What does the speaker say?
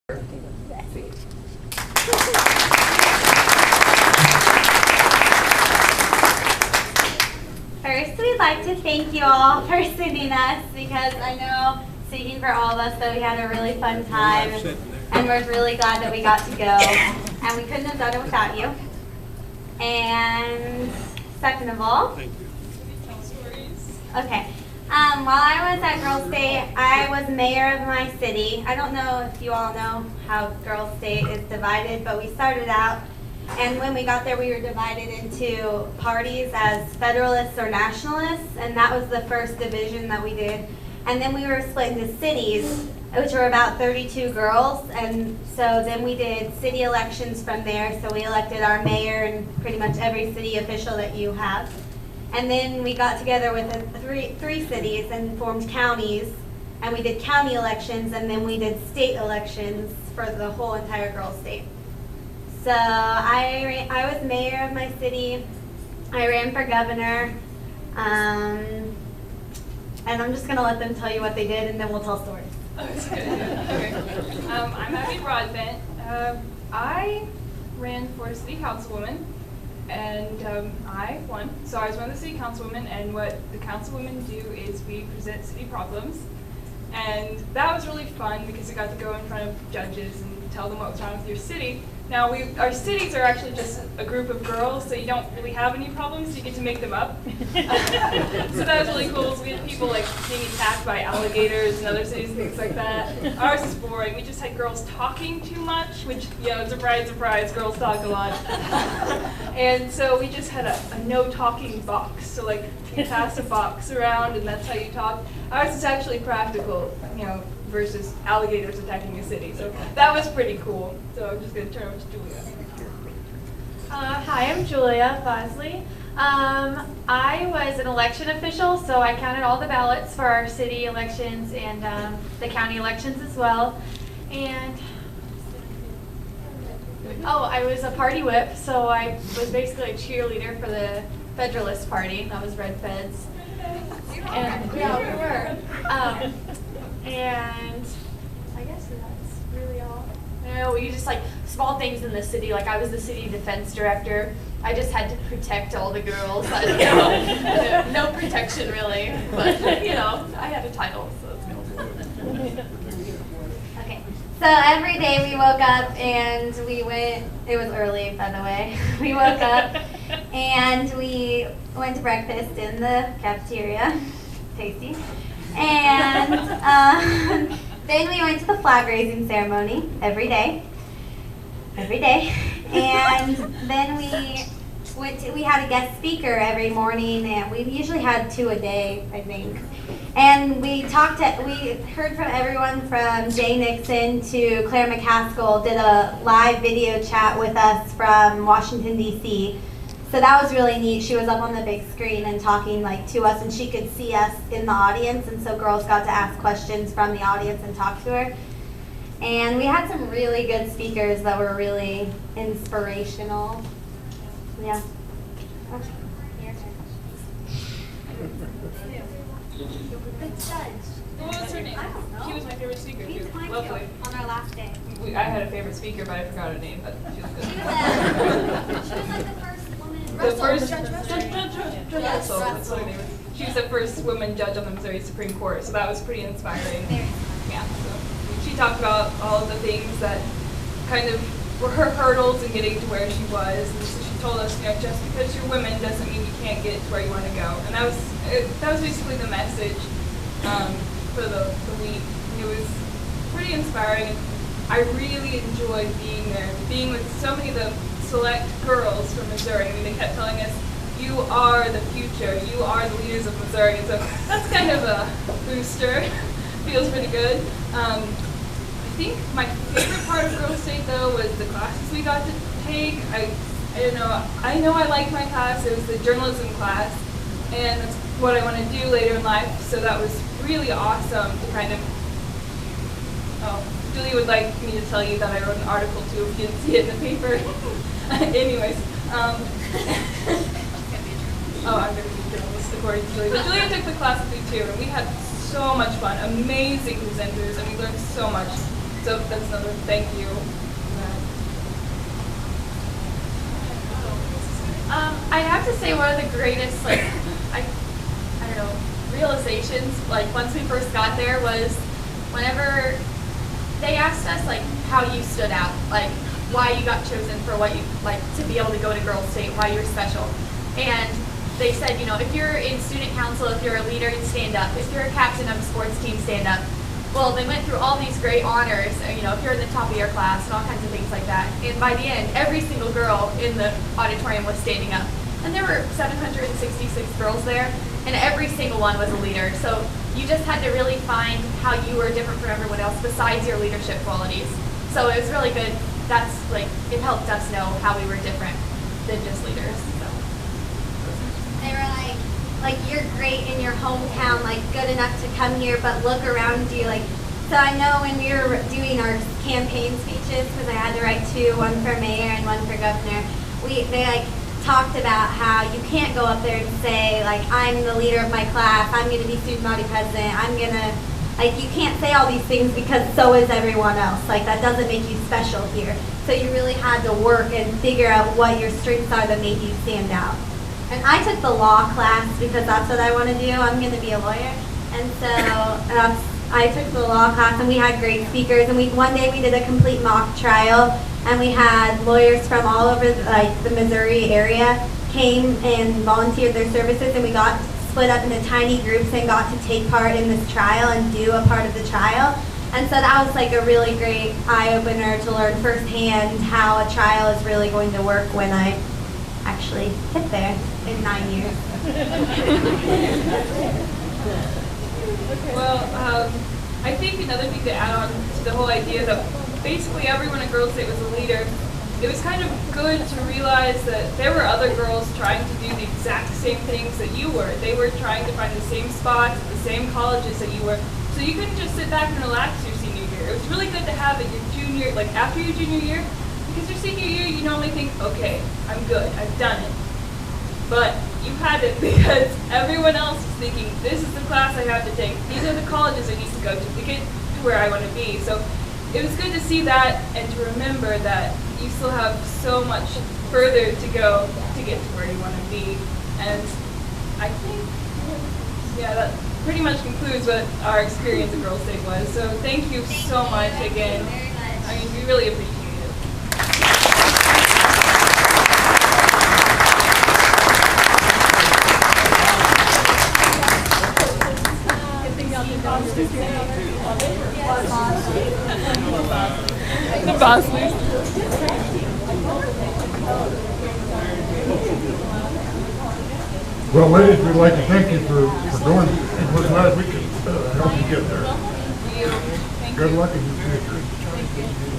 First, we'd like to thank you all for sending us, because I know, speaking for all of us, that we had a really fun time, and we're really glad that we got to go, and we couldn't have done it without you. And second of all, okay. While I was at Girls State, I was mayor of my city. I don't know if you all know how Girls State is divided, but we started out, and when we got there, we were divided into parties as Federalists or Nationalists, and that was the first division that we did. And then we were split into cities, which were about 32 girls, and so then we did city elections from there. So we elected our mayor and pretty much every city official that you have. And then we got together with three cities and formed counties, and we did county elections, and then we did state elections for the whole entire Girls State. So I was mayor of my city. I ran for governor, and I'm just going to let them tell you what they did, and then we'll tell stories. Okay. I'm Abby Broadbent. I ran for city councilwoman, and I won. So I was one of the city councilwomen, and what the councilwomen do is we present city problems. And that was really fun because we got to go in front of judges and tell them what was wrong with your city. Now, our cities are actually just a group of girls, so you don't really have any problems, so you get to make them up. So that was really cool. So we had people like being attacked by alligators in other cities and things like that. Ours is boring. We just had girls talking too much, which, surprise, surprise, girls talk a lot. And so we just had a no talking box. So like you pass a box around and that's how you talk. Ours is actually practical, versus alligators attacking a city. So that was pretty cool. So I'm just going to turn over to Julia. Hi, I'm Julia Bosley. I was an election official, so I counted all the ballots for our city elections and the county elections as well. And I was a party whip, so I was basically a cheerleader for the Federalist Party. That was Red Feds. And yeah, we were. And I guess that's really all. We just small things in the city. Like I was the city defense director. I just had to protect all the girls. No protection really, but I had a title, so it's cool. Okay, so every day we woke up and we went, it was early by the way, we woke up and we went to breakfast in the cafeteria, tasty, and then we went to the flag raising ceremony every day, and then we had a guest speaker every morning, and we usually had 2 a day, I think. And we heard from everyone from Jay Nixon to Claire McCaskill did a live video chat with us from Washington, D.C. So that was really neat. She was up on the big screen and talking to us, and she could see us in the audience, and so girls got to ask questions from the audience and talk to her. And we had some really good speakers that were really inspirational. Yeah. What was her name? I don't know. She was my favorite speaker. We climbed Lovely. on our last day. I had a favorite speaker, but I forgot her name. But she was good. She was like the first woman. The first Judge Russell. That's what her name was. She was the first woman judge on the Missouri Supreme Court, so that was pretty inspiring. Yeah. So she talked about all of the things that kind of were her hurdles in getting to where she was, and so she told us, just because you're women doesn't mean you can't get to where you want to go. And that was basically the message for the week. It was pretty inspiring. I really enjoyed being there, being with so many of the select girls from Missouri. I mean, they kept telling us, you are the future, you are the leaders of Missouri. So that's kind of a booster. Feels pretty good. I think my favorite part of Girls State, though, was the classes we got to take. I don't know. I know I liked my class. It was the journalism class, and that's what I want to do later in life. So that was really awesome to kind of. Oh, Julie would like me to tell you that I wrote an article too. If you didn't see it in the paper. Anyways. I'm going to be a journalist according to Julie. But Julia took the class with me too, and we had so much fun. Amazing presenters, and we learned so much. So that's another thank you. I have to say one of the greatest, like, I don't know, realizations, like, once we first got there was whenever they asked us, like, how you stood out, like, why you got chosen for what you, like, to be able to go to Girls State, why you're special. And they said, you know, if you're in student council, if you're a leader, stand up. If you're a captain of a sports team, stand up. Well, they went through all these great honors, you know, if you're in the top of your class and all kinds of things like that. And by the end, every single girl in the auditorium was standing up. And there were 766 girls there, and every single one was a leader. So you just had to really find how you were different from everyone else besides your leadership qualities. So it was really good. That's like, it helped us know how we were different than just leaders. So. They were like you're great in your hometown, like good enough to come here, but look around you. Like, so I know when we were doing our campaign speeches, because I had to write two, one for mayor and one for governor, they like talked about how you can't go up there and say like, I'm the leader of my class, I'm going to be student body president, I'm going to, like, you can't say all these things because so is everyone else. Like, that doesn't make you special here. So you really had to work and figure out what your strengths are that made you stand out. And I took the law class because that's what I want to do. I'm going to be a lawyer. And so I took the law class, and we had great speakers. And one day we did a complete mock trial, and we had lawyers from all over the Missouri area came and volunteered their services, and we got split up into tiny groups and got to take part in this trial and do a part of the trial. And so that was like a really great eye-opener to learn firsthand how a trial is really going to work when I actually hit there in 9 years. Well, I think another thing to add on to the whole idea that basically everyone at Girls State was a leader, it was kind of good to realize that there were other girls trying to do the exact same things that you were. They were trying to find the same spots at the same colleges that you were. So you couldn't just sit back and relax your senior year. It was really good to have it your junior, like after your junior year, because your senior year you normally think, okay, I'm good, I've done it. But you had it because everyone else is thinking, this is the class I have to take, these are the colleges I need to go to get to where I want to be. So it was good to see that and to remember that you still have so much further to go to get to where you want to be. And I think, yeah, that pretty much concludes what our experience at Girls State was. So thank you so much again. I mean, we really appreciate it. The boss list. Well, ladies, we'd like to thank you for doing this. We're glad we could help you get there. Thank you. Good luck in your future.